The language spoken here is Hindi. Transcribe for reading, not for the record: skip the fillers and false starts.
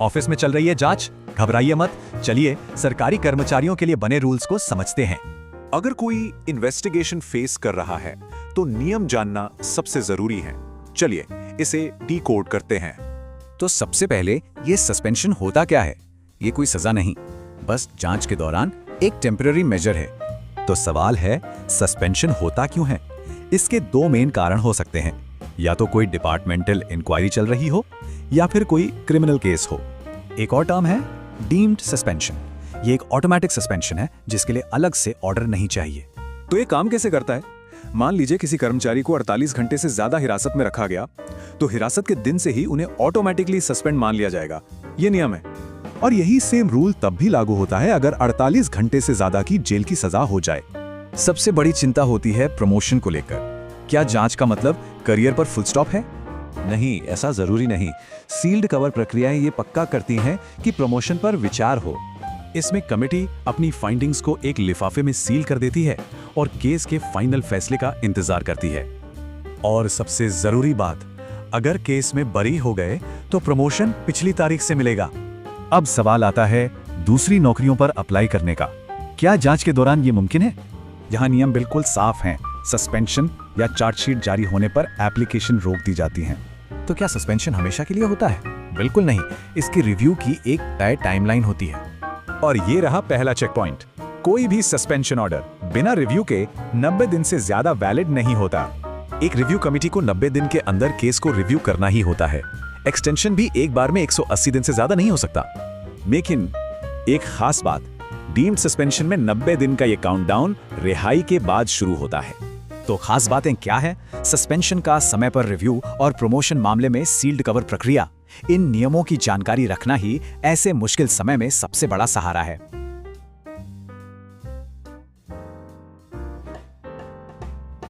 ऑफिस में चल रही है जांच, घबराइए मत। चलिए सरकारी कर्मचारियों के लिए बने रूल्स को समझते हैं। अगर कोई इन्वेस्टिगेशन फेस कर रहा है तो नियम जानना सबसे जरूरी है। चलिए इसे डिकोड करते हैं। तो सबसे पहले ये सस्पेंशन होता क्या है? ये कोई सजा नहीं, बस जांच के दौरान एक टेम्पररी मेजर है। तो सवाल है, सस्पेंशन होता क्यों है? इसके दो मेन कारण हो सकते हैं। या तो कोई डिपार्टमेंटल इंक्वायरी चल रही हो या फिर कोई क्रिमिनल केस हो। एक और टर्म है डीम्ड सस्पेंशन। ये एक ऑटोमेटिक सस्पेंशन है जिसके लिए अलग से ऑर्डर नहीं चाहिए। तो ये काम कैसे करता है? मान लीजिए किसी कर्मचारी को 48 घंटे से ज्यादा हिरासत में रखा गया, तो हिरासत के दिन से ही उन्हें ऑटोमेटिकली सस्पेंड मान लिया जाएगा। ये नियम है। और यही सेम रूल तब भी लागू होता है अगर 48 घंटे से ज्यादा की जेल की सजा हो जाए। सबसे बड़ी चिंता होती है प्रमोशन को लेकर। क्या जांच का मतलब करियर पर फुल स्टॉप है? नहीं, ऐसा जरूरी नहीं। सील्ड कवर प्रक्रियाएं ये पक्का करती हैं कि प्रमोशन पर विचार हो। इसमें कमेटी अपनी फाइंडिंग्स को एक लिफाफे में सील कर देती है और केस के फाइनल फैसले का इंतजार करती है। और सबसे जरूरी बात, अगर केस में बरी हो गए तो प्रमोशन पिछली तारीख से मिलेगा। अब सवाल आता है दूसरी नौकरियों पर अप्लाई करने का। क्या जांच के दौरान ये मुमकिन है? यहाँ नियम बिल्कुल साफ हैं। सस्पेंशन या चार्जशीट जारी होने पर एप्लीकेशन रोक दी जाती है। तो क्या सस्पेंशन हमेशा के लिए होता है? बिल्कुल नहीं। इसकी रिव्यू की एक तय टाइमलाइन होती है। और ये रहा पहला चेक पॉइंट। कोई भी सस्पेंशन ऑर्डर बिना रिव्यू के 90 दिन से ज्यादा वैलिड नहीं होता। एक रिव्यू कमेटी को 90 दिन के अंदर केस को रिव्यू करना ही होता है। एक्सटेंशन भी एक बार में 180 दिन से ज्यादा नहीं हो सकता। लेकिन एक खास बात, डीम्ड सस्पेंशन में 90 दिन का ये काउंटडाउन रिहाई के बाद शुरू होता है। तो खास बातें क्या है? सस्पेंशन का समय पर रिव्यू और प्रमोशन मामले में सील्ड कवर प्रक्रिया। इन नियमों की जानकारी रखना ही ऐसे मुश्किल समय में सबसे बड़ा सहारा है।